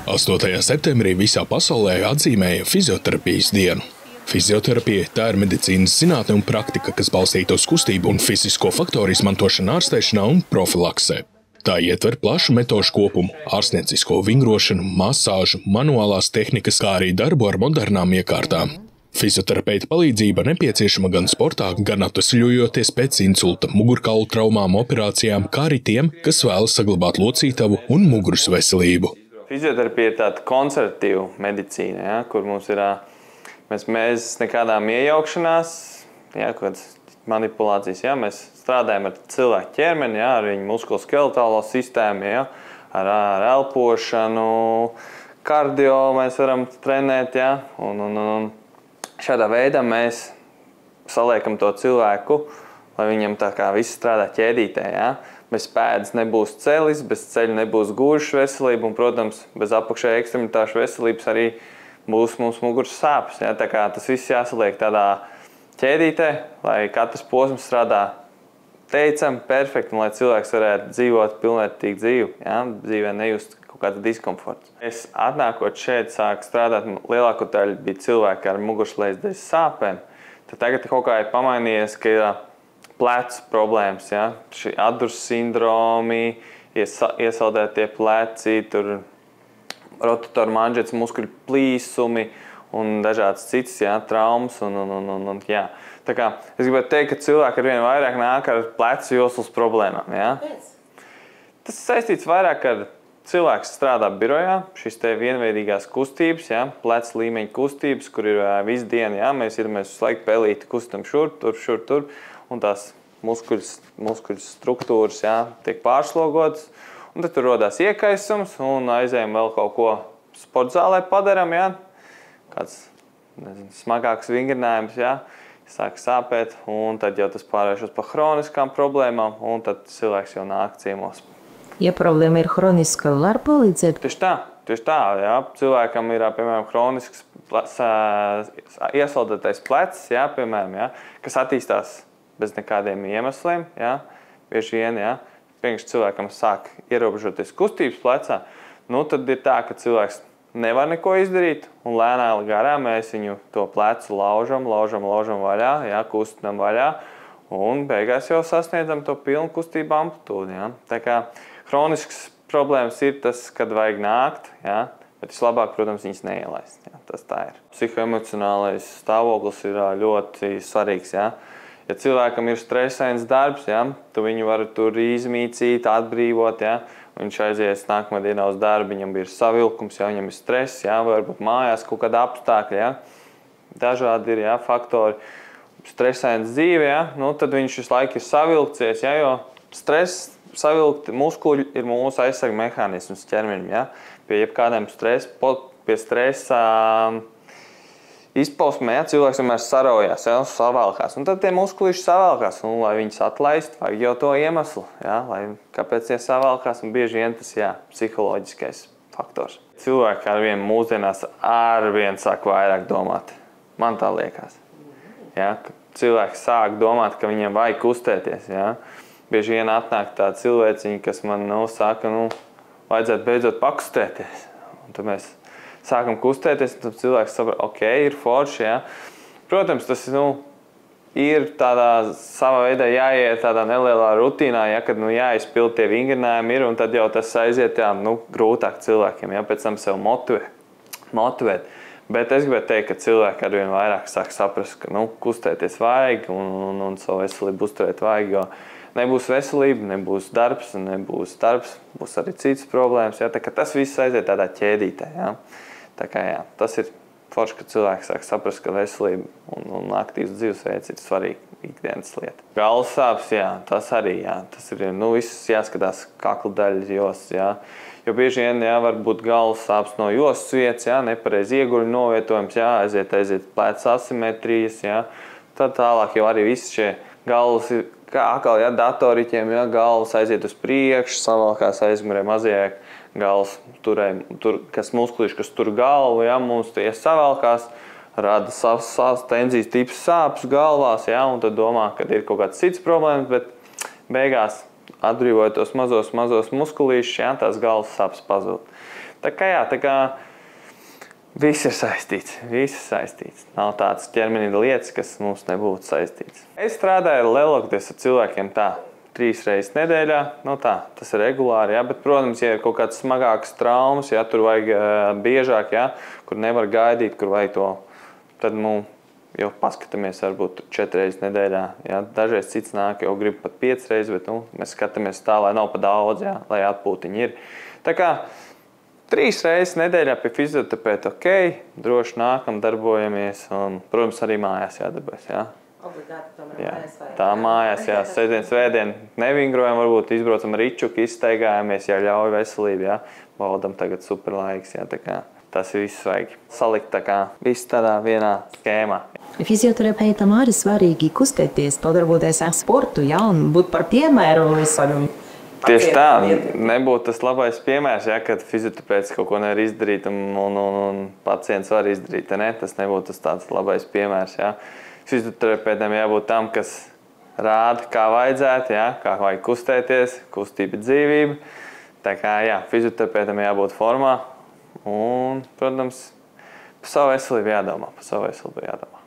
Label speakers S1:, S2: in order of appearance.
S1: 8. septembrī visā pasaulē atzīmēja fizioterapijas dienu. Fizioterapija – tā ir medicīnas zinātne un praktika, kas balstīta uz kustību un fizisko faktoru izmantošanu ārstēšanā un profilaksē. Tā ietver plašu metožu kopumu, ārstniecisko vingrošanu, masāžu, manuālās tehnikas, kā arī darbu ar modernām iekārtām. Fizioterapeita palīdzība nepieciešama gan sportā, gan atvesļojoties pēc insulta, mugurkaulu traumām, operācijām, kā arī tiem, kas vēlas saglabāt locītavu un muguras veselību.
S2: Fizioterapija ir tāda konservatīva medicīna, ja, kur mums ir mēs nekādām iejaukšanās, ja, kādas manipulācijas. Ja, mēs strādājam ar cilvēku ķermeni, ja, ar viņu muskuloskeletālo sistēmu, ja, ar elpošanu, kardio mēs varam trenēt. Ja, un šādā veidā mēs saliekam to cilvēku, lai viņam tā kā viss strādā ķēdītē. Ja. Bez pēdas nebūs celis, bez ceļa nebūs gūžas veselība un, protams, bez apakšējā ekstremitāšu veselības arī būs mums muguras sāpes. Ja? Tā kā tas viss jāsaliek tādā ķēdītē, lai katrs posms strādā teicami, perfekti, un lai cilvēks varētu dzīvot pilnvērtīgu dzīvi, ja? Dzīvē nejust kaut kāda diskomforts. Es atnākot šeit sāku strādāt, lielāko daļu bija cilvēki ar muguras lejas sāpēm. Tad tagad kaut kā ir pamainījies, ka ir plecu problēmas, ja? Šī atduras sindromi, iesaldētie pleci, tur rotatoru manžetes muskuļu plīsumi un dažādas citas, ja, traumas. Ja. Tā kā es gribētu teikt, ka cilvēki arvien vairāk nāk ar plecu joslas problēmām. Ja? Tas saistīts vairāk, kad cilvēks strādā birojā, šis te vienveidīgās kustības, ja? Plecu līmeņa kustības, kur ir visu dienu, ja? Mēs visu laiku pelīti kustam šur, tur. Un tās muskuļu struktūras, ja, tiek pārslogotas, un tad tur rodās iekaisums, un aizējam vēl kaut ko sportzālē padaram, ja, kāds smagāks vingrinājums, ja, sāk sāpēt, un tad jau tas pārvēršas par hroniskām problēmām, un tad cilvēks jau nāk ciemos.
S3: Ja problēma ir hroniska, var palīdzēt?
S2: Tieši tā, ja, cilvēkam ir, piemēram, hronisks iesaldētais plecs, ja, piemēram, ja, kas attīstās bez nekādiem iemesliem, ja, bieži vien, ja, pirms cilvēkam sāk ierobežoties kustības plecā, nu tad ir tā, ka cilvēks nevar neko izdarīt, un lēnām garām mēs viņu to plecu laužam vaļā, ja, kustinam vaļā, un beigās jau sasniedzam to pilnu kustību amplitūdu. Ja. Tā kā hronisks problēmas ir tas, kad vajag nākt, ja, bet vislabāk, protams, viņas neielaist. Ja, tas tā ir. Psihoemocionālais stāvoklis ir ļoti svarīgs. Ja. Ja cilvēkam ir stresains darbs, ja, tu viņu var tur izmīcīt, atbrīvot, ja, viņš aizies nākamā dienā uz darbu, viņam ir savilkums, ja, viņam ir stress, ja, varbūt mājās kaut kāda apstākļa, ja. Dažādi ir, ja, faktori. Stresains dzīve, ja, nu, tad viņš visu laiku ir savilkcies, ja, jo stress, savilkti muskuļi ir mūsu aizsarga mehānisms ķermenim, ja. Pie jebkādiem stresa izpausmē, ja, cilvēks vienmēr sarojās, ja, savalkās. Un tad tie muskulīši savalkās, un lai viņus atlaist, vajag jau to iemeslu, ja, lai kāpēc tie savalkās, un bieži vien tas, jā, psiholoģiskais faktors. Cilvēki arvien mūsdienās arvien sāk vairāk domāt. Man tā liekas. Ja, cilvēki sāk domāt, ka viņiem vajag kustēties, ja. Bieži vien atnāk tā cilvēciņa, kas man saka, vajadzētu beidzot pakustēties. Un tad mēs sākam kustēties, un tad cilvēks saprot, ok, ir forši, ja. Protams, tas, ir tādā savā veidā jāiet tādā nelielā rutīnā, ja, kad, jāizpild tie vingrinājumi ir, un tad jau tas aiziet, jā, grūtāk cilvēkiem, ja, pēc tam sev motivēt. Bet es gribētu teikt, ka cilvēki arvien vairāk sāk saprast, ka, kustēties vajag, un savu veselību uzturēt vajag, jo nebūs veselība, nebūs darbs, būs arī citas problēmas, ja, tā kā tas viss aiziet tādā ķēdītē, ja. Tā kā, jā, tas ir forši, ka cilvēks sāk saprast, ka veselība un aktīvs dzīvesveids ir svarīga ikdienas lieta. Galvas sāpes, jā, tas arī, jā, tas ir, viss jāskatās kakla daļas jostas, jā. Jo bieži vien, jā, var būt galvas sāpes no jostas vietas, jā, nepareizi ieguļu novietojums, jā, aiziet pleca asimetrijas, jā. Tad tālāk jau arī visi šie galvas ir, kā atkal, jā, datoriķiem, jā, galvas aiziet uz priekšu, savalkās aizmurē mazajā galvas kas muskulīši, kas tur galvu, ja, mums tie savalkās, rada savas tenzijas tipas sāpes galvās, ja, un tad domā, ka ir kaut kāds cits problēmas, bet beigās atbrīvojot tos mazos muskulīšus, ja, tās galvas sāpes pazūd. Tā kā viss ir saistīts. Nav tādas ķermenīga lietas, kas mums nebūtu saistītas. Es strādāju ar lielākoties ar cilvēkiem 3 reizes nedēļā. Tas ir regulāri, bet, protams, ja ir kaut kāds smagāks traumas, tur vajag biežāk, kur nevar gaidīt, kur vajag to, tad jau paskatāmies varbūt 4 reizes nedēļā. Dažreiz cits nāk, jau grib pat 5 reizes, bet mēs skatāmies tā, lai nav pa daudz, lai atpūtiņi ir. Tā kā 3 reizes nedēļā pie fizioterapeita droši nākam, darbojamies un, protams, arī mājās jādarbojas.
S3: Obligāti tomēr mājās vajag.
S2: Tā mājās, sestdien, svētdien nevingrojam, varbūt izbraucam ričuku, izstaigājamies, ļauj veselību, baudam tagad superlaiks, tā kā tas viss vajag salikt tā kā viss tādā vienā skēmā.
S3: Fizioterapeitam arī svarīgi kustēties, padarboties ar sportu, un būt par piemēru visam.
S2: Tieši tā, nebūtu tas labais piemērs, kad fizioterapeits kaut ko nevar izdarīt un pacients var izdarīt. Tas nebūtu tas tāds labais piemērs. Fizioterapeitam jābūt tam, kas rāda, kā vajadzētu, kā vajag kustēties, kustība dzīvība. Tā kā fizioterapeitam jābūt formā un, protams, par savu veselību jādomā.